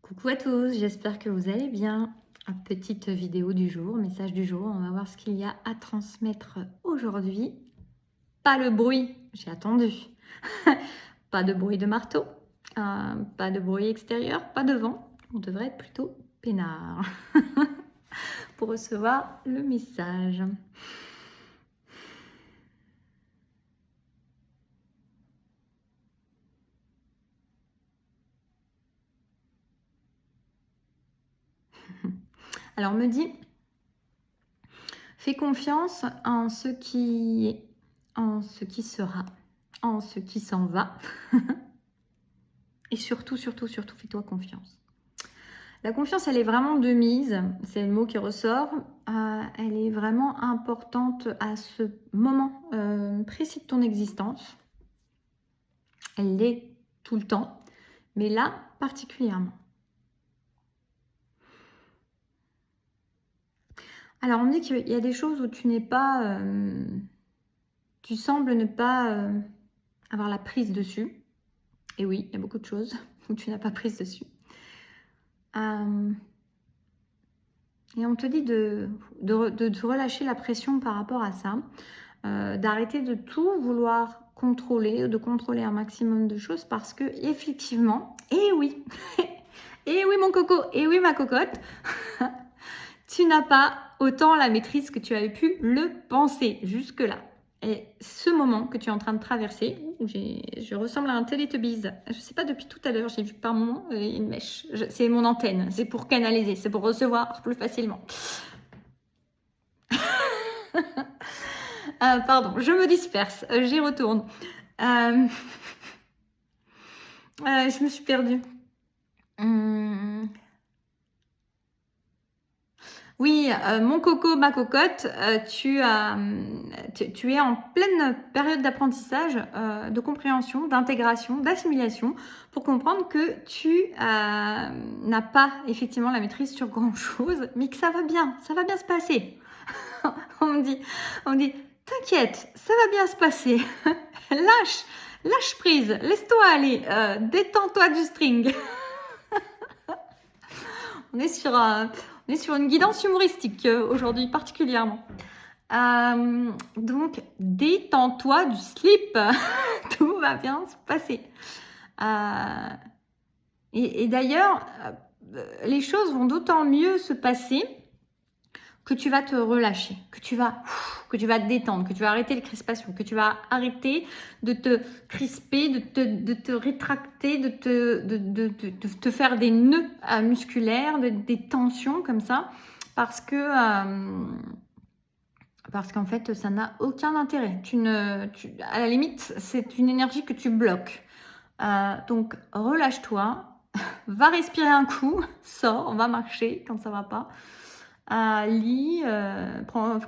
Coucou à tous, j'espère que vous allez bien. Petite vidéo du jour, message du jour, on va voir ce qu'il y a à transmettre aujourd'hui. Pas le bruit, j'ai attendu. Pas de bruit de marteau, pas de bruit extérieur, pas de vent. On devrait être plutôt peinard pour recevoir le message. Alors on me dit, fais confiance en ce qui est, en ce qui sera, en ce qui s'en va. Et surtout, fais-toi confiance. La confiance, elle est vraiment de mise, c'est le mot qui ressort. Elle est vraiment importante à ce moment précis de ton existence. Elle l'est tout le temps, mais là particulièrement. Alors on me dit qu'il y a des choses où tu n'es pas, tu sembles ne pas avoir la prise dessus. Et oui, il y a beaucoup de choses où tu n'as pas prise dessus. Et on te dit de relâcher la pression par rapport à ça, d'arrêter de tout vouloir contrôler, de contrôler un maximum de choses parce que effectivement, et oui, et oui mon coco, et oui ma cocotte, tu n'as pas autant la maîtrise que tu avais pu le penser jusque-là. Et ce moment que tu es en train de traverser, où je ressemble à un Teletubbies, je ne sais pas, depuis tout à l'heure, j'ai vu par moment une mèche. C'est mon antenne, c'est pour canaliser, c'est pour recevoir plus facilement. Pardon, je me disperse, j'y retourne. Je me suis perdue. Oui, mon coco, ma cocotte, tu es en pleine période d'apprentissage, de compréhension, d'intégration, d'assimilation, pour comprendre que tu n'as pas effectivement la maîtrise sur grand-chose, mais que ça va bien se passer. On me dit: «T'inquiète, ça va bien se passer. Lâche prise, laisse-toi aller, détends-toi du string». On est sur une guidance humoristique aujourd'hui particulièrement. Donc, détends-toi du slip. Tout va bien se passer. Et d'ailleurs, les choses vont d'autant mieux se passer que tu vas te relâcher, que tu vas te détendre, que tu vas arrêter les crispations, que tu vas arrêter de te crisper, de te rétracter, de te faire des nœuds musculaires, des tensions comme ça, parce qu'en fait, ça n'a aucun intérêt. À la limite, c'est une énergie que tu bloques. Donc, relâche-toi, va respirer un coup, sors, va marcher quand ça va pas. Lis,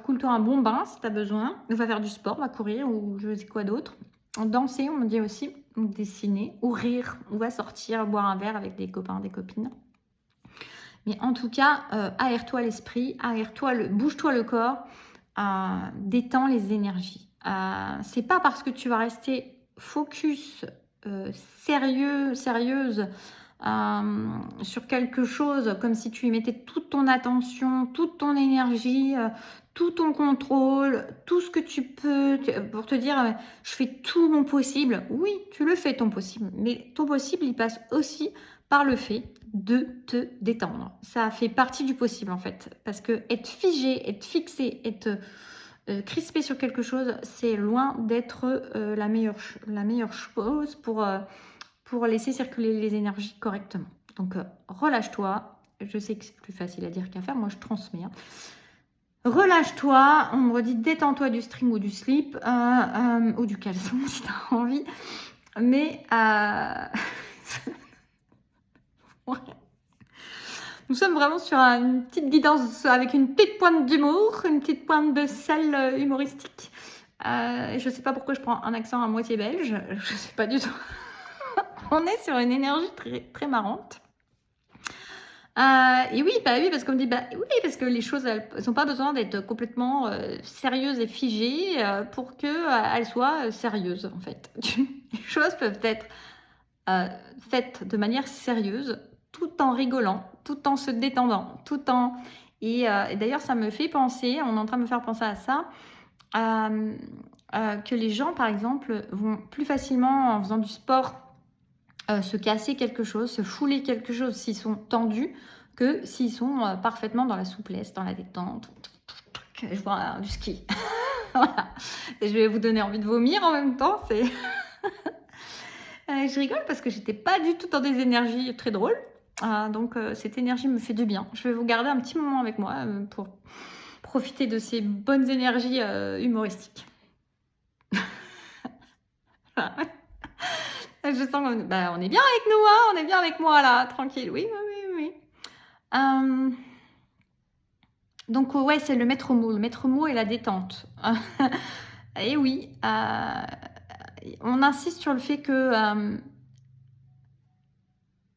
coule-toi un bon bain si tu as besoin. Va faire du sport, va courir ou je sais quoi d'autre. Danser, on me dit aussi, ou dessiner, ou rire, ou va sortir, boire un verre avec des copains, des copines. Mais en tout cas, aère-toi l'esprit, bouge-toi le corps, détends les énergies. C'est pas parce que tu vas rester focus, sérieuse, sur quelque chose, comme si tu y mettais toute ton attention, toute ton énergie, tout ton contrôle, tout ce que tu peux, pour te dire je fais tout mon possible. Oui, tu le fais ton possible, mais ton possible, il passe aussi par le fait de te détendre. Ça fait partie du possible en fait, parce que être figé, être fixé, être crispé sur quelque chose, c'est loin d'être la meilleure chose pour laisser circuler les énergies correctement. Donc, relâche-toi. Je sais que c'est plus facile à dire qu'à faire. Moi, je transmets. Hein. Relâche-toi. On me redit détends-toi du string ou du slip ou du caleçon si tu as envie. Mais ouais. Nous sommes vraiment sur une petite guidance avec une petite pointe d'humour, une petite pointe de sel humoristique. Je ne sais pas pourquoi je prends un accent à moitié belge. Je ne sais pas du tout. On est sur une énergie très, très marrante. Et oui, parce qu'on me dit, oui, parce que les choses, elles n'ont pas besoin d'être complètement sérieuses et figées pour qu'elles soient sérieuses, en fait. Les choses peuvent être faites de manière sérieuse tout en rigolant, tout en se détendant, tout en... Et d'ailleurs, ça me fait penser, on est en train de me faire penser à ça, que les gens, par exemple, vont plus facilement, en faisant du sport, se casser quelque chose, se fouler quelque chose s'ils sont tendus, que s'ils sont parfaitement dans la souplesse, dans la détente. Je vois du ski. Voilà. Et je vais vous donner envie de vomir en même temps. Je rigole parce que j'étais pas du tout dans des énergies très drôles. Donc cette énergie me fait du bien. Je vais vous garder un petit moment avec moi pour profiter de ces bonnes énergies humoristiques. Je sens qu'on on est bien avec nous, hein, on est bien avec moi là, tranquille. Oui, oui, oui, oui. Donc ouais, c'est le maître mot. Le maître mot est la détente. Et oui, on insiste sur le fait que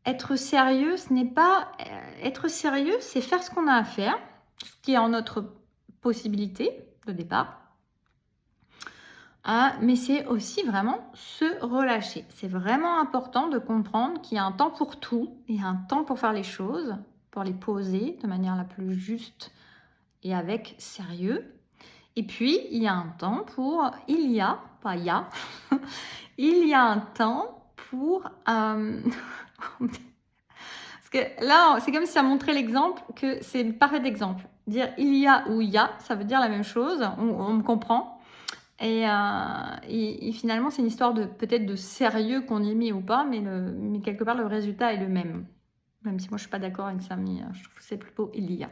être sérieux, ce n'est pas... être sérieux, c'est faire ce qu'on a à faire, ce qui est en notre possibilité de départ. Mais c'est aussi vraiment se relâcher. C'est vraiment important de comprendre qu'il y a un temps pour tout, il y a un temps pour faire les choses, pour les poser de manière la plus juste et avec sérieux. Et puis, il y a un temps pour... il y a un temps pour... Parce que là, c'est comme si ça montrait l'exemple, que c'est le parfait exemple. Dire il y a ou il y a, ça veut dire la même chose, on me comprend. Et finalement, c'est une histoire de peut-être de sérieux qu'on y met ou pas, mais quelque part, le résultat est le même. Même si moi, je suis pas d'accord avec ça, mais je trouve que c'est plutôt il y a.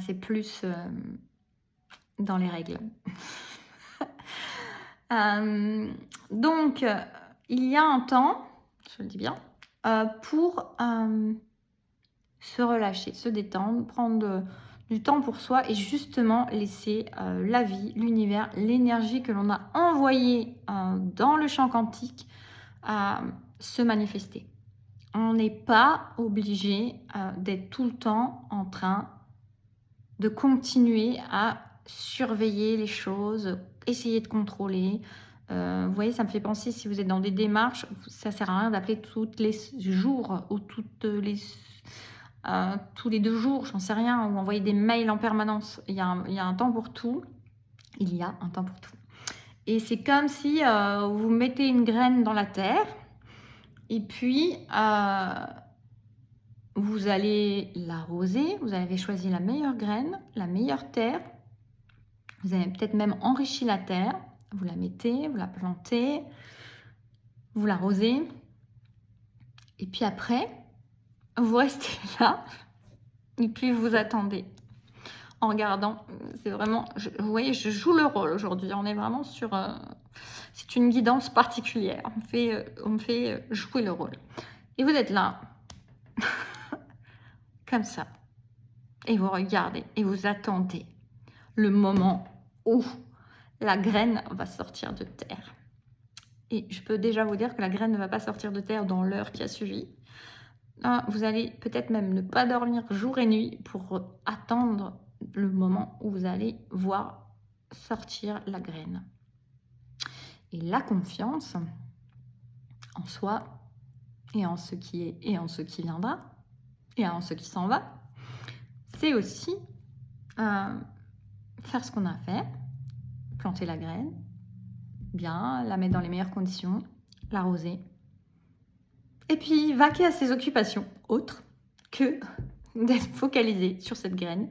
C'est plus dans les règles. Donc, il y a un temps, je le dis bien, pour se relâcher, se détendre, prendre du temps pour soi et justement laisser la vie, l'univers, l'énergie que l'on a envoyée dans le champ quantique se manifester. On n'est pas obligé d'être tout le temps en train de continuer à surveiller les choses, essayer de contrôler. Vous voyez, ça me fait penser, si vous êtes dans des démarches, ça sert à rien d'appeler tous les jours ou tous les 2 jours, j'en sais rien, ou envoyer des mails en permanence. Il y a un temps pour tout. Il y a un temps pour tout. Et c'est comme si vous mettez une graine dans la terre et puis vous allez l'arroser. Vous avez choisi la meilleure graine, la meilleure terre. Vous avez peut-être même enrichi la terre. Vous la mettez, vous la plantez, vous l'arrosez. Et puis après, vous restez là et puis vous attendez en regardant. C'est vraiment, vous voyez, je joue le rôle aujourd'hui. On est vraiment sur... c'est une guidance particulière. On me fait jouer le rôle. Et vous êtes là, comme ça. Et vous regardez et vous attendez le moment où la graine va sortir de terre. Et je peux déjà vous dire que la graine ne va pas sortir de terre dans l'heure qui a suivi. Vous allez peut-être même ne pas dormir jour et nuit pour attendre le moment où vous allez voir sortir la graine. Et la confiance en soi et en ce qui est et en ce qui viendra et en ce qui s'en va, c'est aussi faire ce qu'on a à faire, planter la graine, bien, la mettre dans les meilleures conditions, l'arroser, et puis vaquer à ses occupations autres que d'être focalisé sur cette graine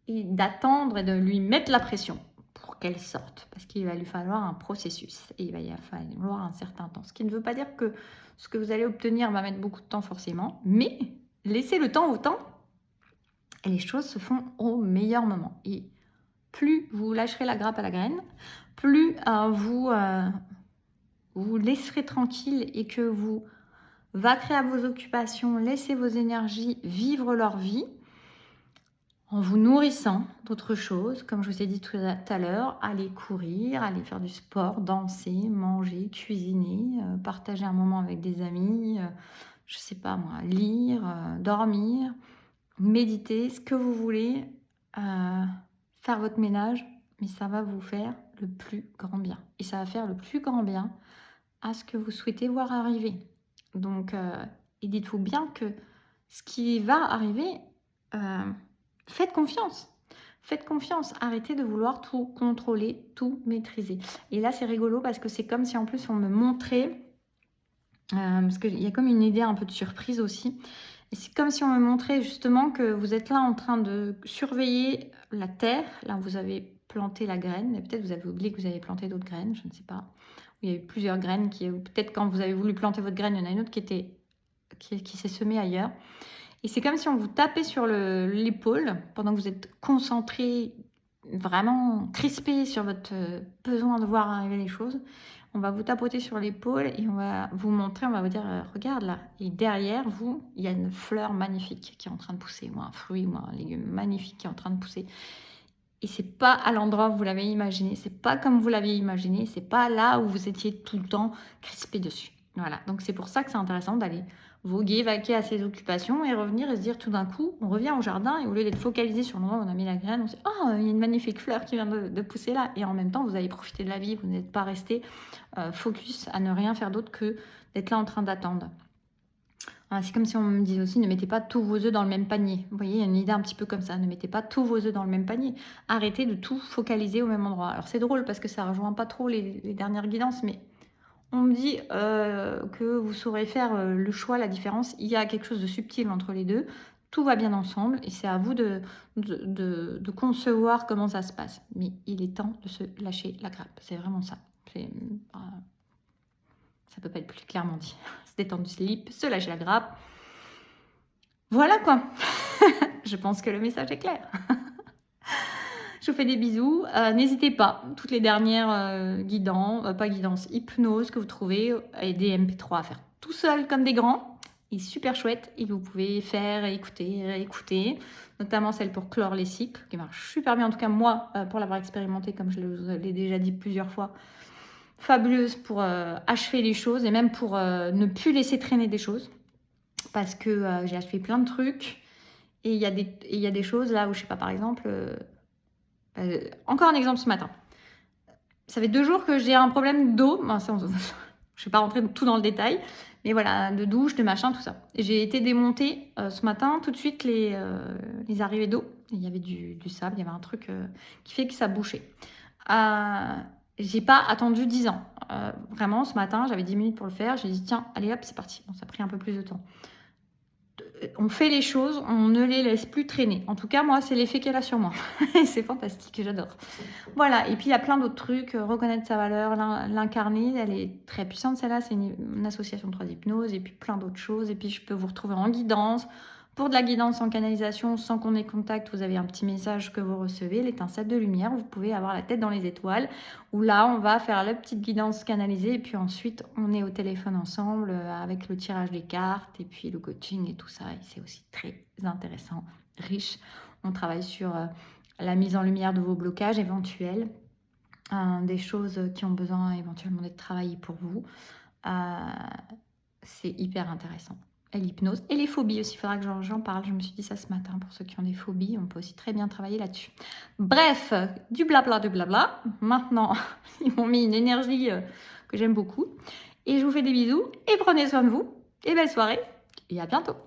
et d'attendre et de lui mettre la pression pour qu'elle sorte, parce qu'il va lui falloir un processus et il va y falloir un certain temps. Ce qui ne veut pas dire que ce que vous allez obtenir va mettre beaucoup de temps forcément, mais laissez le temps au temps et les choses se font au meilleur moment. Et plus vous lâcherez la grappe à la graine, plus vous laisserez tranquille et que vous vaquerez à vos occupations, laissez vos énergies vivre leur vie en vous nourrissant d'autres choses, comme je vous ai dit tout à l'heure, aller courir, aller faire du sport, danser, manger, cuisiner, partager un moment avec des amis, je sais pas moi, lire, dormir, méditer, ce que vous voulez, faire votre ménage, mais ça va vous faire le plus grand bien. Et ça va faire le plus grand bien à ce que vous souhaitez voir arriver. Donc, Et dites-vous bien que ce qui va arriver, faites confiance. Faites confiance, arrêtez de vouloir tout contrôler, tout maîtriser. Et là, c'est rigolo parce que c'est comme si en plus on me montrait, parce qu'il y a comme une idée un peu de surprise aussi. Et c'est comme si on me montrait justement que vous êtes là en train de surveiller la terre. Là, vous avez planté la graine. Et peut-être vous avez oublié que vous avez planté d'autres graines, je ne sais pas. Il y a eu plusieurs graines peut-être quand vous avez voulu planter votre graine, il y en a une autre qui s'est semée ailleurs. Et c'est comme si on vous tapait sur l'épaule pendant que vous êtes concentré, vraiment crispé sur votre besoin de voir arriver les choses. On va vous tapoter sur l'épaule et on va vous montrer, on va vous dire regarde là. Et derrière vous, il y a une fleur magnifique qui est en train de pousser, ou un fruit, ou un légume magnifique qui est en train de pousser. Et c'est pas à l'endroit où vous l'avez imaginé, c'est pas comme vous l'aviez imaginé, c'est pas là où vous étiez tout le temps crispé dessus. Voilà, donc c'est pour ça que c'est intéressant d'aller voguer, vaquer à ses occupations et revenir et se dire tout d'un coup, on revient au jardin et au lieu d'être focalisé sur l'endroit où on a mis la graine, on se dit oh, il y a une magnifique fleur qui vient de pousser là. Et en même temps, vous avez profité de la vie, vous n'êtes pas resté focus à ne rien faire d'autre que d'être là en train d'attendre. Voilà, c'est comme si on me disait aussi, ne mettez pas tous vos œufs dans le même panier. Vous voyez, il y a une idée un petit peu comme ça, ne mettez pas tous vos œufs dans le même panier. Arrêtez de tout focaliser au même endroit. Alors c'est drôle parce que ça ne rejoint pas trop les dernières guidances, mais on me dit que vous saurez faire le choix, la différence. Il y a quelque chose de subtil entre les deux. Tout va bien ensemble et c'est à vous de concevoir comment ça se passe. Mais il est temps de se lâcher la grappe. C'est vraiment ça. Ça peut pas être plus clairement dit. Se détendre du slip, se lâcher la grappe. Voilà quoi. Je pense que le message est clair. Je vous fais des bisous. N'hésitez pas, toutes les dernières guidances, hypnose que vous trouvez et des MP3 à faire tout seul comme des grands. Il est super chouette et vous pouvez faire, écouter, réécouter, notamment celle pour clore les cycles qui marche super bien. En tout cas, moi, pour l'avoir expérimenté, comme je l'ai déjà dit plusieurs fois, fabuleuse pour achever les choses et même pour ne plus laisser traîner des choses parce que j'ai achevé plein de trucs et il y a des choses là où je sais pas, par exemple. Encore un exemple ce matin. Ça fait 2 jours que j'ai un problème d'eau. Bon, je ne vais pas rentrer tout dans le détail. Mais voilà, de douche, de machin, tout ça. J'ai été démonter ce matin tout de suite les arrivées d'eau. Il y avait du sable, il y avait un truc qui fait que ça bouchait. J'ai pas attendu 10 ans. Vraiment, ce matin, j'avais 10 minutes pour le faire. J'ai dit, tiens, allez hop, c'est parti. Bon, ça a pris un peu plus de temps. On fait les choses, on ne les laisse plus traîner. En tout cas, moi, c'est l'effet qu'elle a sur moi. C'est fantastique, j'adore. Voilà, et puis il y a plein d'autres trucs. Reconnaître sa valeur, l'incarner, elle est très puissante, celle-là. C'est une association de 3 hypnoses, et puis plein d'autres choses. Et puis, je peux vous retrouver en guidance. Pour de la guidance en canalisation, sans qu'on ait contact, vous avez un petit message que vous recevez, l'étincelle de lumière. Vous pouvez avoir la tête dans les étoiles. Où là, on va faire la petite guidance canalisée. Et puis ensuite, on est au téléphone ensemble avec le tirage des cartes et puis le coaching et tout ça. Et c'est aussi très intéressant, riche. On travaille sur la mise en lumière de vos blocages éventuels. Des choses qui ont besoin éventuellement d'être travaillées pour vous. C'est hyper intéressant. Et l'hypnose et les phobies aussi, il faudra que j'en parle. Je me suis dit ça ce matin, pour ceux qui ont des phobies, on peut aussi très bien travailler là-dessus. Bref, du blabla, de blabla. Maintenant, ils m'ont mis une énergie que j'aime beaucoup. Et je vous fais des bisous et prenez soin de vous. Et belle soirée et à bientôt.